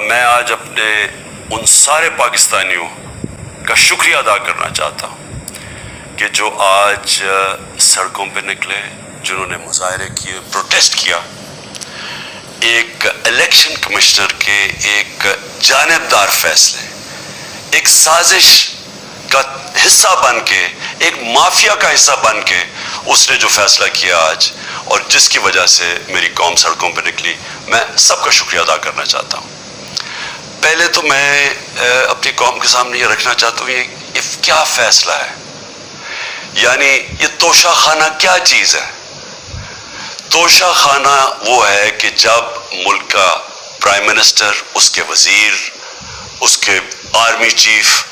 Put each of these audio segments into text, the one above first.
میں آج اپنے ان سارے پاکستانیوں کا شکریہ ادا کرنا چاہتا ہوں کہ جو آج سڑکوں پہ نکلے، جنہوں نے مظاہرے کیے، پروٹیسٹ کیا، ایک الیکشن کمشنر کے ایک جانبدار فیصلے، ایک سازش کا حصہ بن کے، ایک مافیا کا حصہ بن کے اس نے جو فیصلہ کیا آج، اور جس کی وجہ سے میری قوم سڑکوں پہ نکلی، میں سب کا شکریہ ادا کرنا چاہتا ہوں۔ پہلے تو میں اپنی قوم کے سامنے یہ رکھنا چاہتا ہوں، یہ کیا فیصلہ ہے، یعنی یہ توشہ خانہ کیا چیز ہے؟ توشہ خانہ وہ ہے کہ جب ملک کا پرائم منسٹر، اس کے وزیر، اس کے آرمی چیف،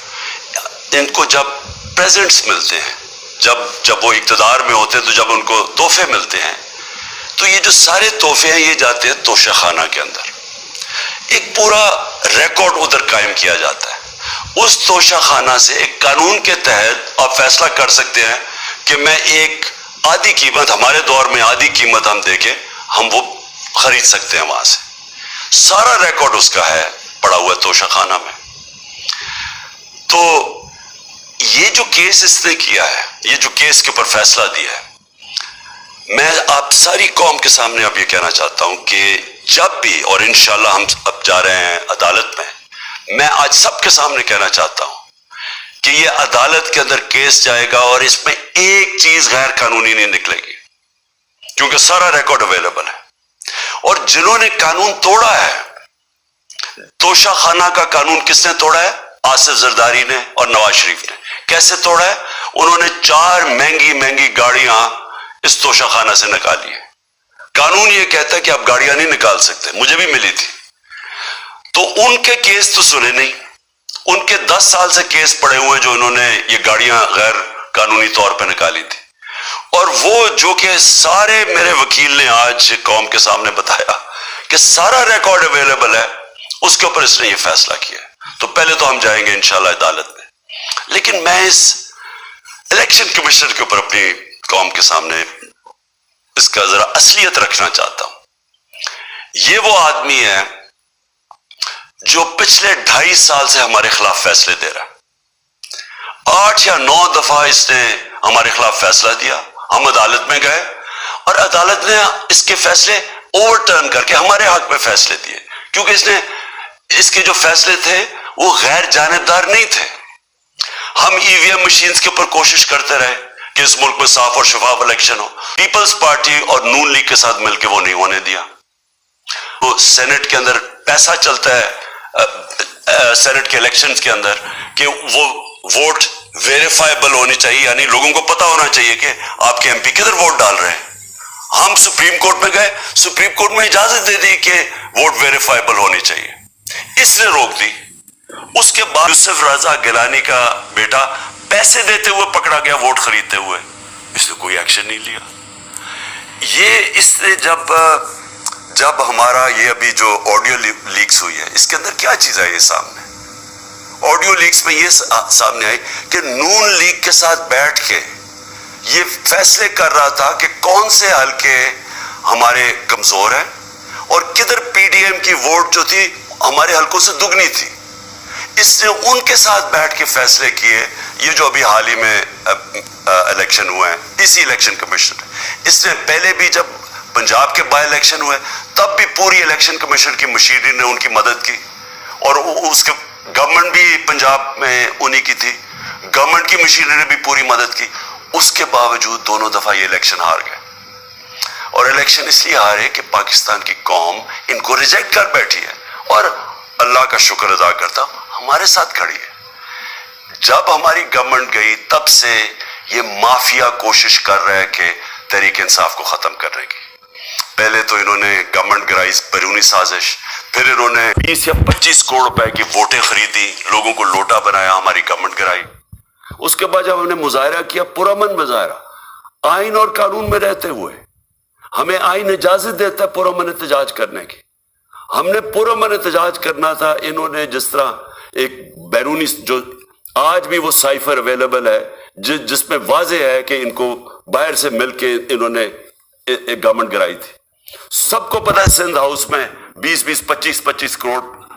ان کو جب پریزنٹس ملتے ہیں، جب وہ اقتدار میں ہوتے ہیں، تو جب ان کو تحفے ملتے ہیں، تو یہ جو سارے تحفے ہیں یہ جاتے ہیں توشہ خانہ کے اندر۔ ایک پورا ریکارڈ ادھر قائم کیا جاتا ہے۔ اس توشہ خانہ سے ایک قانون کے تحت آپ فیصلہ کر سکتے ہیں کہ میں ایک آدھی قیمت، ہمارے دور میں آدھی قیمت ہم دے کے ہم وہ خرید سکتے ہیں وہاں سے۔ سارا ریکارڈ اس کا ہے پڑا ہوا ہے توشہ خانہ میں۔ تو یہ جو کیس اس نے کیا ہے، یہ جو کیس کے اوپر فیصلہ دیا ہے، میں آپ ساری قوم کے سامنے اب یہ کہنا چاہتا ہوں کہ جب بھی، اور انشاءاللہ ہم اب جا رہے ہیں عدالت میں آج سب کے سامنے کہنا چاہتا ہوں کہ یہ عدالت کے اندر کیس جائے گا اور اس میں ایک چیز غیر قانونی نہیں نکلے گی، کیونکہ سارا ریکارڈ اویلیبل ہے۔ اور جنہوں نے قانون توڑا ہے، توشہ خانہ کا قانون کس نے توڑا ہے؟ آصف زرداری نے اور نواز شریف نے۔ کیسے توڑا ہے؟ انہوں نے 4 مہنگی گاڑیاں اس توشہ خانہ سے نکالی ہے۔ قانون یہ کہتا ہے کہ آپ گاڑیاں نہیں نکال سکتے، مجھے بھی ملی تھی۔ تو ان کے کیس تو سنے نہیں، ان کے 10 سال سے کیس پڑے ہوئے جو انہوں نے یہ گاڑیاں غیر قانونی طور پہ نکالی تھی۔ اور وہ جو کہ سارے میرے وکیل نے آج قوم کے سامنے بتایا کہ سارا ریکارڈ اویلیبل ہے، اس کے اوپر اس نے یہ فیصلہ کیا ہے۔ تو پہلے تو ہم جائیں گے انشاءاللہ عدالت میں، لیکن میں اس الیکشن کمشنر کے اوپر اپنی قوم کے سامنے اس کا ذرا اصلیت رکھنا چاہتا ہوں۔ یہ وہ آدمی ہے جو پچھلے 2.5 سال سے ہمارے خلاف فیصلے دے رہا ہے۔ 8 یا 9 دفعہ اس نے ہمارے خلاف فیصلہ دیا، ہم عدالت میں گئے اور عدالت نے اس کے فیصلے اوور ٹرن کر کے ہمارے حق میں فیصلے دیے، کیونکہ اس کے جو فیصلے تھے وہ غیر جانبدار نہیں تھے۔ ہم EVM مشینز کے اوپر کوشش کرتے رہے کہ اس ملک میں صاف اور شفاف الیکشن ہو، پیپلز پارٹی اور نون لیگ کے ساتھ مل کے وہ نہیں ہونے دیا۔ وہ سینٹ کے اندر پیسہ چلتا ہے، سینٹ کے الیکشنز کے اندر، کہ وہ ووٹ ویریفائبل ہونی چاہیے، یعنی لوگوں کو پتا ہونا چاہیے کہ آپ کے MP کدھر ووٹ ڈال رہے ہیں۔ ہم سپریم کورٹ میں گئے، سپریم کورٹ میں اجازت دے دی کہ ووٹ ویریفائبل ہونی چاہیے، اس نے روک دی۔ اس کے بعد یوسف رضا گیلانی کا بیٹا پیسے دیتے ہوئے پکڑا گیا ووٹ خریدتے ہوئے، اس نے کوئی ایکشن نہیں لیا۔ یہ اس نے جب ہمارا یہ ابھی جو آڈیو لیکس ہوئی ہے، اس کے اندر کیا چیز آئی ہے سامنے؟ آڈیو لیکس میں یہ سامنے آئی کہ نون لیگ کے ساتھ بیٹھ کے یہ فیصلے کر رہا تھا کہ کون سے حلقے ہمارے کمزور ہیں اور کدھر PDM کی ووٹ جو تھی ہمارے حلقوں سے دگنی تھی۔ اس نے ان کے ساتھ بیٹھ کے فیصلے کیے۔ یہ جو ابھی حال ہی میں الیکشن ہوئے ہیں، اسی الیکشن کمیشن نے، اس نے پہلے بھی جب پنجاب کے بائی الیکشن ہوئے تب بھی پوری الیکشن کمیشن کی مشینری نے ان کی مدد کی، اور اس کے گورنمنٹ بھی پنجاب میں انہی کی تھی، گورنمنٹ کی مشینری نے بھی پوری مدد کی۔ اس کے باوجود دونوں دفعہ یہ الیکشن ہار گئے، اور الیکشن اس لیے ہارے کہ پاکستان کی قوم ان کو ریجیکٹ کر بیٹھی ہے، اور اللہ کا شکر ادا کرتا ہوں ہمارے ساتھ کھڑی ہے۔ جب ہماری گورنمنٹ گئی تب سے یہ مافیا کوشش کر رہا ہے کہ تحریک انصاف کو ختم کرنے کی۔ پہلے تو انہوں نے گورنمنٹ گرائی بیرونی سازش، پھر انہوں نے 20 یا 25 کروڑ روپے کی ووٹیں خریدی، لوگوں کو لوٹا بنایا، ہماری گورنمنٹ گرائی۔ اس کے بعد جب ہم نے مظاہرہ کیا، پرامن مظاہرہ، آئین اور قانون میں رہتے ہوئے، ہمیں آئین اجازت دیتا ہے پرامن احتجاج کرنے کی، ہم نے پرامن احتجاج کرنا تھا۔ انہوں نے جس طرح ایک بیرونی، جو آج بھی وہ سائفر اویلیبل ہے جس میں واضح ہے کہ ان کو باہر سے مل کے انہوں نے ایک گورنمنٹ گرائی تھی، سب کو پتہ ہے سندھ ہاؤس میں 20-25 کروڑ